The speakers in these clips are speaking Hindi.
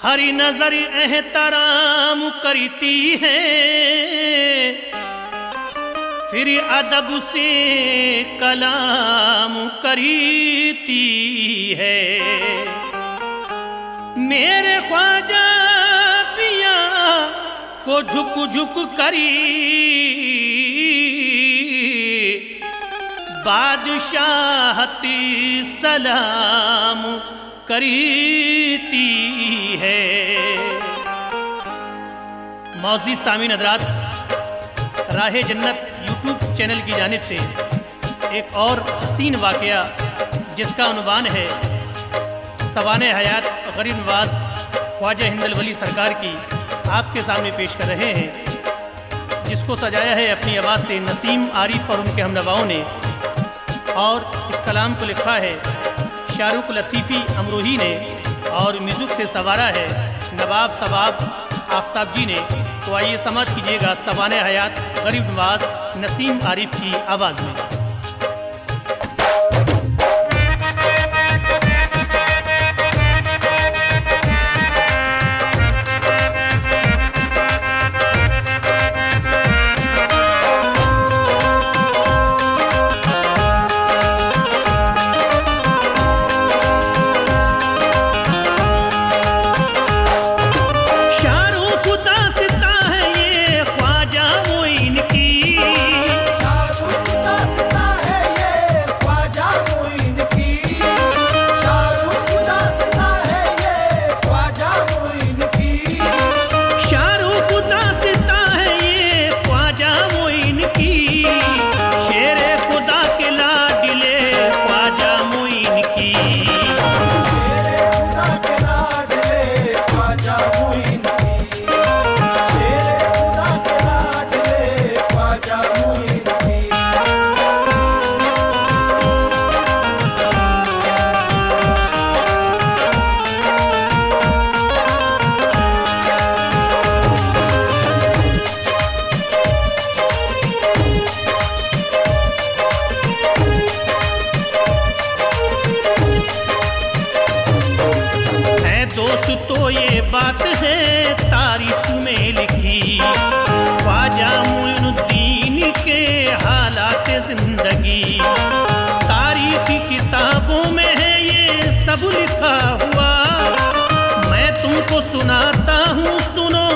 हरी नजर एहतराम करती है, फिर अदब से कलाम करती है। मेरे ख्वाजा पिया को झुक झुक करी बादशाहती सलाम करती है। मौजूद सामीन हज़रात, राहे जन्नत यूट्यूब चैनल की जानिब से एक और हसीन वाक़या जिसका उन्वान है सवाने हयात गरीब नवाज ख्वाजा हिंदल वली सरकार की आपके सामने पेश कर रहे हैं, जिसको सजाया है अपनी आवाज़ से नसीम आरिफ और उनके हमनवाओं ने। और इस कलाम को लिखा है शाहरुख लतीफ़ी अमरोही ने और म्यूज़िक से संवारा है नवाब सवाब आफ्ताब जी ने। तो आइए समाप्त कीजिएगा सवाने हयात गरीब नवाज नसीम आरिफ की आवाज़ में। तो ये बात है तारीख में लिखी, ख्वाजा मोइनुद्दीन के हालात जिंदगी। तारीख की किताबों में है ये सब लिखा हुआ, मैं तुमको सुनाता हूँ सुनो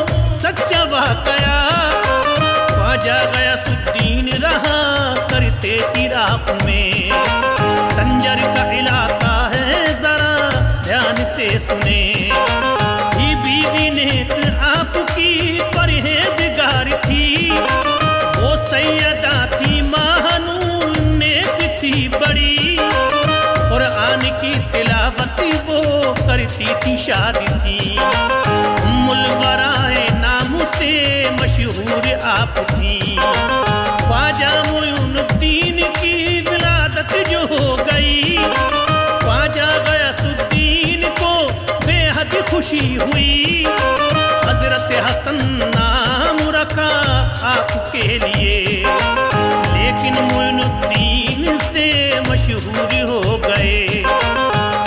सच्चा वाकया। ख्वाजा गयासुद्दीन रहा करते इराक में, संजर का इलाका है जरा ध्यान से सुने। बीवी नेक आपकी परहेज़गार थी, वो सैयदा थी महानूर नेक थी बड़ी। कुरान की तिलावत वो करती थी, शादी थी उम्मुल वराए नाम से मशहूर आप थी। ख्वाजा मोइनुद्दीन की विलादत जो हो गई, ख्वाजा गयासुद्दीन को बेहद खुशी हुई। हजरत हसन नाम रखा आपके लिए, लेकिन मोइनुद्दीन से मशहूर हो गए।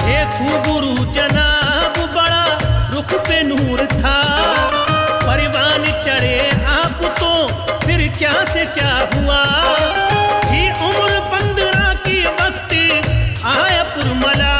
थे खूबरू जनाब बड़ा रुख पे नूर था, परवान चढ़े आप तो फिर क्या से क्या हुआ। ही उम्र 15 की वक्त आया पुरमला,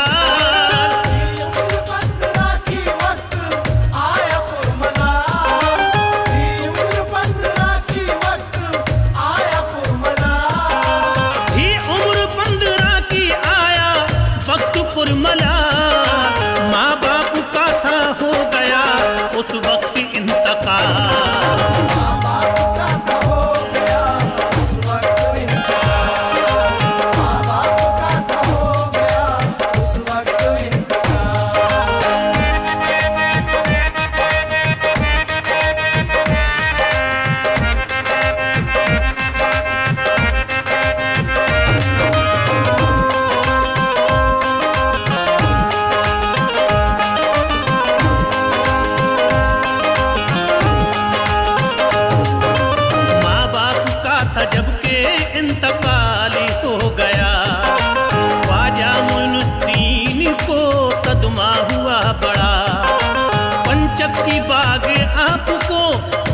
की बाग आपको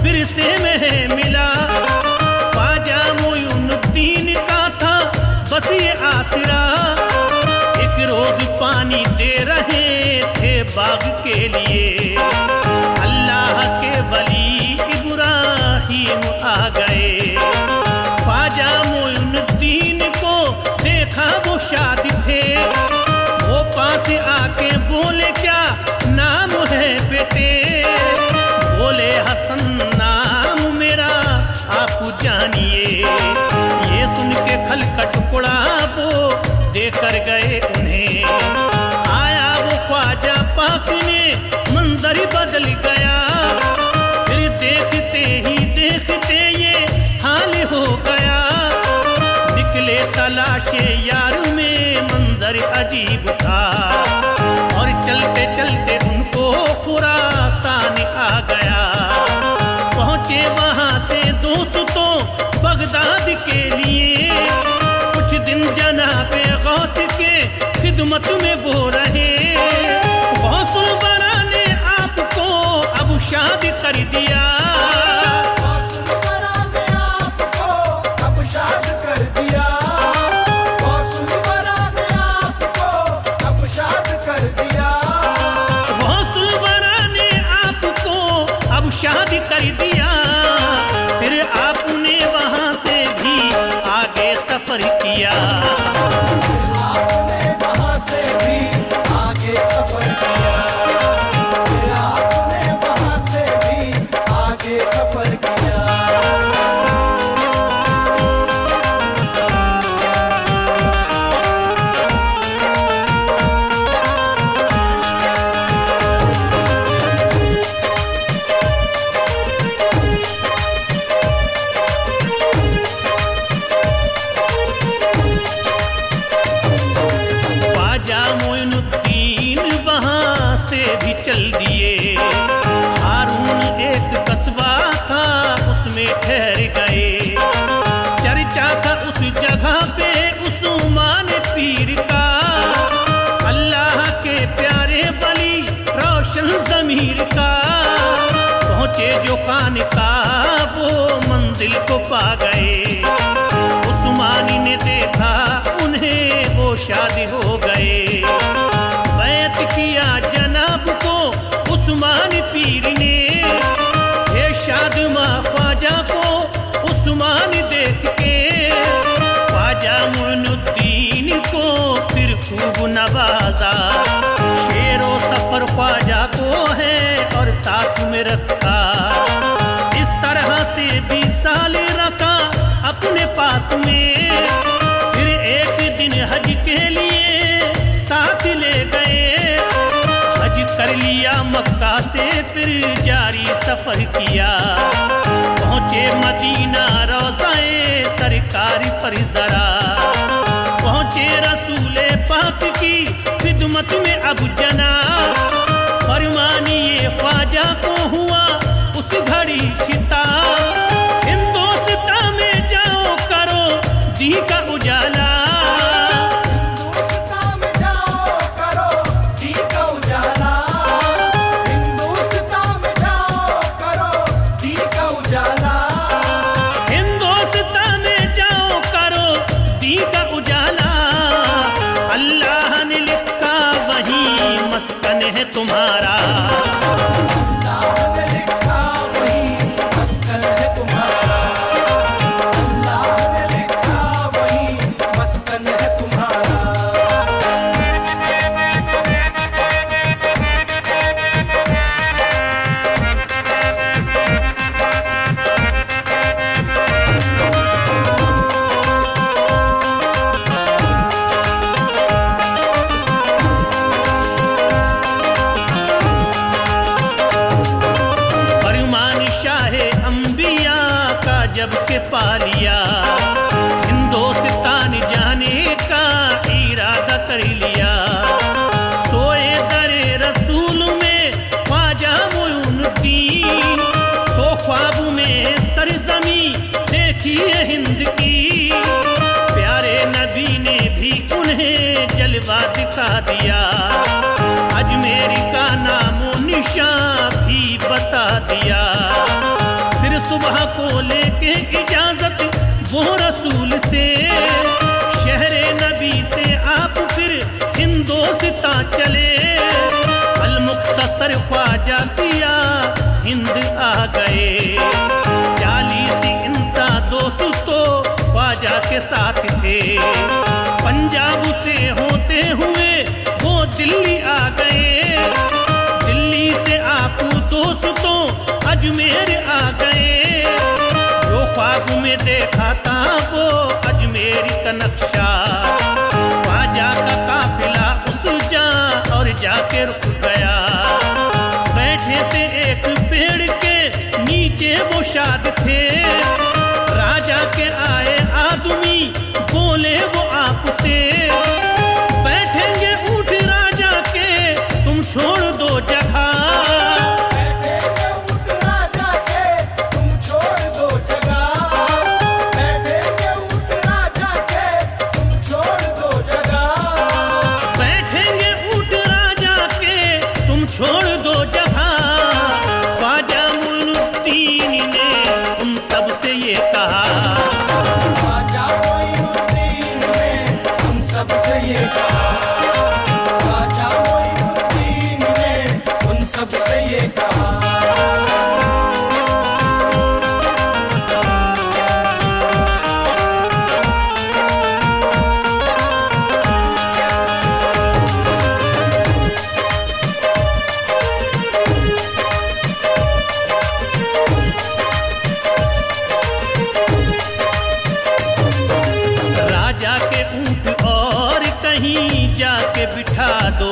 विरसे में है मिला। ख्वाजा मोइनुद्दीन का था बस ये आसरा, एक रोज पानी दे रहे थे बाग के लिए। अल्लाह के वली इब्राहिम आ गए। ख्वाजा मोइनुद्दीन को देखा वो शादी थे, वो पास आके बोले क्या नाम है बेटे? बोले हसन नाम मेरा आप जानिए। ये सुन के खल का टुकड़ा वो देकर गए उन्हें। आया वो ख्वाजा पाक ने मंजर बदल गया, फिर देखते ही देखते ये हाल हो गया। निकले तलाशे यार में मंजर अजीब था, और चलते चलते उनको खुरासान आ गया। पहुंचे वहां से दोस्तों बगदाद के लिए, कुछ दिन जनाबे गौस के खिदमत में वो रहे। गौसुल बरा ने आपको अब शादी कर दिया। शादी कर दिया। फिर आपने वहां से भी आगे सफर किया। आपने वहां से भी आगे सफर किया। फिर आपने वहां से भी आगे सफर किया। चल दिए। हारून एक कस्बा था उसमें ठहर गए। चर्चा था उस जगह पे उस्मान पीर का, अल्लाह के प्यारे वली रोशन ज़मीर का। पहुंचे जो खानकाह वो मंजिल को पा गए। उस्मानी ने देखा उन्हें वो शादी हो गए। बैत किया जनाब को उस्मान पीर ने, ये शादमा ख्वाजा को उस्मान देख के। ख्वाजा मोइनुद्दीन को फिर खूब नवाजा। शेरो सफर ख्वाजा को है और साथ में रखा। इस तरह से 20 साल रखा अपने पास में। फिर एक दिन हज के लिए साथ ले गए। हज कर लिया मक्का से फिर जारी सफर किया। पहुंचे मदीना रोज़ाए सरकारी पर जरा। पहुंचे रसूले पाक की खिदमत में अब जना। फरमानिए ख्वाजा को हुआ उस घड़ी चिता। हिंदोस्ता में जाओ करो दी का उजाला। है तुम्हारा अल्लाह ने लिखा वही मस्कन है तुम्हारा। अल्लाह ने लिखा वही मस्कन है तुम्हारा। जब के पा लिया हिंदुस्तान जाने का इरादा कर लिया। सोए दरे रसूल में ख्वाजा मोइनुद्दीन, तो ख्वाब में सरजमी देखी है हिंद की। प्यारे नबी ने भी उन्हें जलवा दिखा दिया। अजमेर का नामो निशान भी भी बता दिया। फिर सुबह को लेके इजाजत वो रसूल से, शहरे नबी से आप फिर हिंदोस्तां चले। अलमुख्तसर ख्वाजा पिया हिंद आ गए। 40 इंसान दोस्तों ख्वाजा के साथ थे। पंजाब से होते हुए वो दिल्ली आ गए। दिल्ली से आप दोस्तों अजमेर आ गए। जो ख्वाब में देखा था वो अजमेर का नक्शा, ख्वाजा का काफिला उस जा और जाके रुक गया। बैठे थे एक पेड़ के नीचे वो शाद थे। राजा के आए आदमी बोले वो आपसे, बैठेंगे ऊंट राजा के तुम छोड़ दो जगह। छोड़ दो जहां। ख्वाजा मोइनुद्दीन ने उन सब से ये कहा, ख्वाजा मोइनुद्दीन ने उन सब से ये कहा, ख्वाजा मोइनुद्दीन ने उन सब से ये कहा। जाके बिठा दो,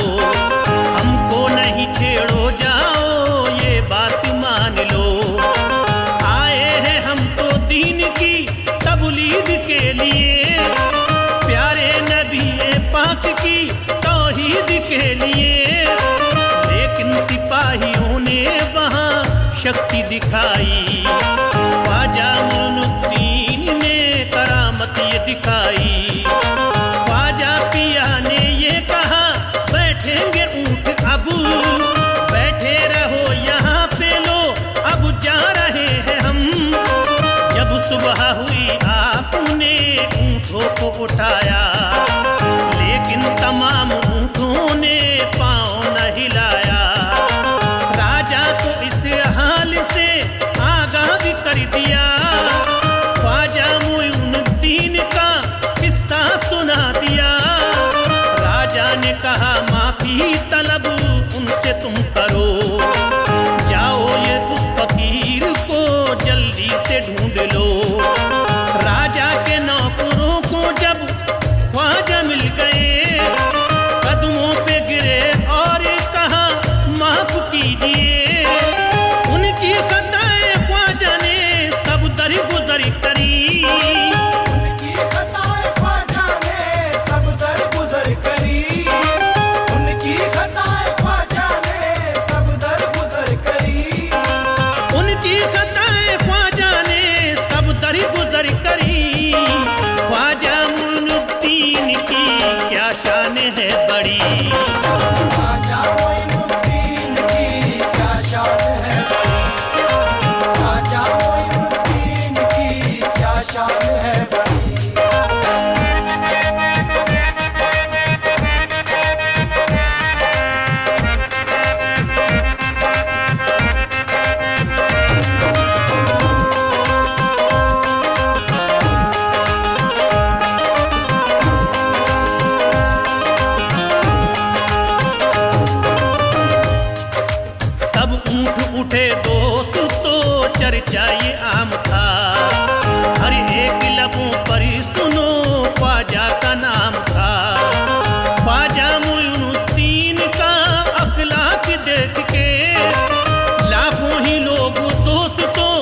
हमको नहीं छेड़ो, जाओ ये बात मान लो। आए हैं हम तो दीन की तबलीग के लिए, प्यारे नबी पाक की तौहीद के लिए। लेकिन सिपाहियों ने वहाँ शक्ति दिखाई। ख्वाजा मोइनुद्दीन ने करामत ये दिखाई। ख्वाजा पिया ने ये कहा, बैठेंगे ऊंट अब, बैठे रहो यहाँ पे लो, अब जा रहे हैं हम। जब सुबह हुई आपने ऊंटों को उठाया, लेकिन तमाम ऊंटों ने पाँव न हिलाया। राजा को इस हाल से आगाह भी कर दिया। ख्वाजा मोइनुद्दीन का किस्सा सुना दिया। राजा ने कहा माफी तलब उनसे तुम करो, जाओ ये उस फकीर को जल्दी से ढूंढ लो। राजा के नौकरों को जब ख्वाजा मिल गए, कदमों पे गिरे और कहा माफ कीजिए। उनकी खताएं ख्वाजा ने सब दरगुजर करी। ख्वाजा मोइनुद्दीन की क्या शान है बड़ी, ख्वाजा मोइनुद्दीन की क्या शान है बड़ी, ख्वाजा मोइनुद्दीन की क्या शान है बड़ी। उठे दोस्त तो चर्चा ये आम था। हर एक लबों पर सुनो ख्वाजा का नाम था। ख्वाजा मोइनुद्दीन का अखलाक देख के लाखों ही लोग दोस्तों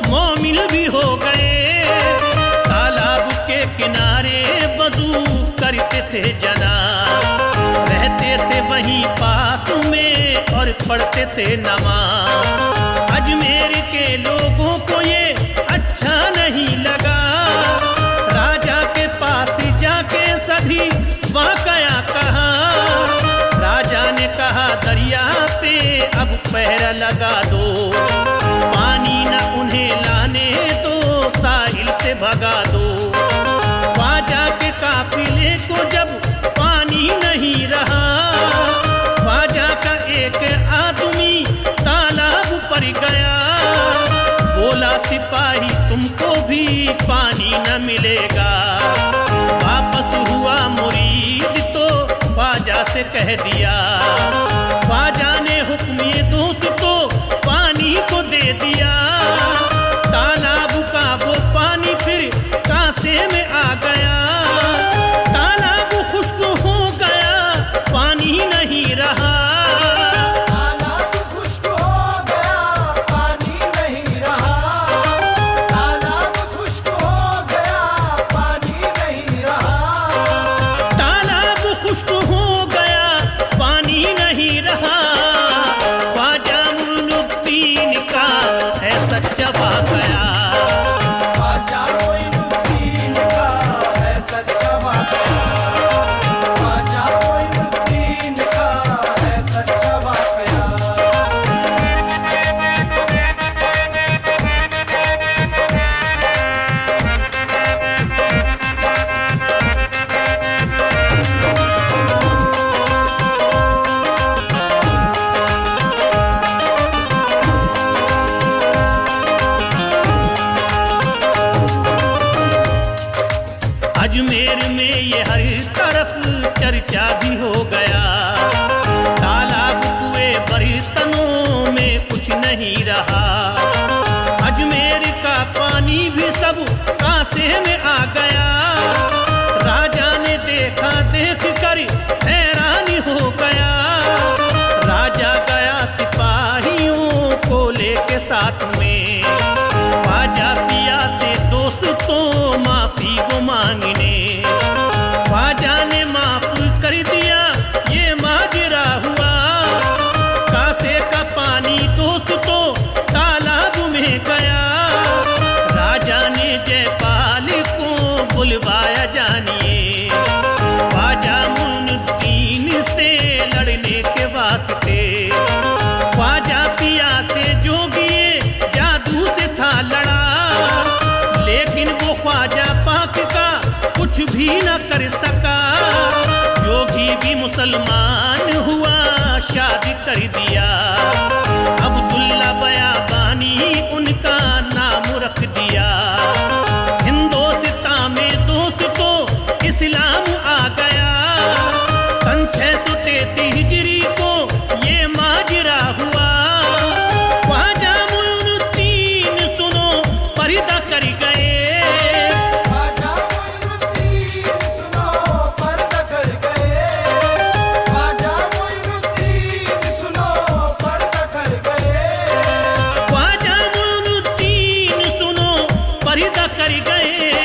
मोमिन भी हो गए। तालाब के किनारे वज़ू करते थे जनाब, रहते थे वहीं पास में और पढ़ते थे नमाज। अजमेर के लोगों को ये अच्छा नहीं लगा। राजा के पास जाके सभी वाकया कहा। राजा ने कहा दरिया पे अब पहरा लगा दो, पानी न उन्हें लाने दो, साहिल से भगा दो। ख्वाजा के काफिले को जब पानी नहीं रहा, ख्वाजा का एक आदमी तालाब पर गया, बोला सिपाही तुमको भी पानी न मिलेगा। वापस हुआ मुरीद तो ख्वाजा से कह दिया, ख्वाजा ने हुक्म ये दोस्तों पानी को दे दिया। तालाब का वो पानी फिर कांसे में आ गया, तालाब खुश्क हो गया, पानी नहीं रहा। तालाब खुश्क हो गया, पानी नहीं रहा। तालाब खुश्क हो गया, पानी नहीं रहा। तालाब खुश्क हो गया, पानी नहीं रहा। ख्वाजा मोइनुद्दीन का है सच्चा वाकया, ख्वाजा मोइनुद्दीन का है सच्चा वाकया। ख्वाजा मोइनुद्दीन का है सच्चा वाकया। अजमेर में ये हर तरफ चर्चा भी हो गया, तालाब कुएं बर्तनों में कुछ नहीं रहा। अजमेर का पानी भी सब कांसे में आ गया, राजा ने देखा देख कर हैरान हो गया। राजा गया सिपाहियों को लेके साथ में, ख्वाजा पिया से दोस्तों माफी को मांगने। ख्वाजा ने माफ कर दिया, ये माजरा हुआ, कासे का पानी दोस्तों तालाब में गया। राजा ने जयपाल को बुलवाया, जानिए ख्वाजा मोइनुद्दीन से लड़ने के वास्ते। ख्वाजा पिया से जोगिए जादू से था लड़ा, लेकिन वो ख्वाजा पाक का कुछ भी न कर सका। जोगी भी मुसलमान हुआ, शादी कर दिया, अब्दुल्ला बयाबानी उनका नाम रख दिया। हिंदोस्तान में दोस्तों इस्लाम आ गया, सन 633 हिजरी को ये माजरा हुआ। ख्वाजा मोइनुद्दीन सुनो पर्दा कर गए, ख्वाजा मोइनुद्दीन सुनो पर्दा कर गए। ख्वाजा मोइनुद्दीन सुनो पर्दा कर गए। ख्वाजा मोइनुद्दीन सुनो पर्दा कर गए।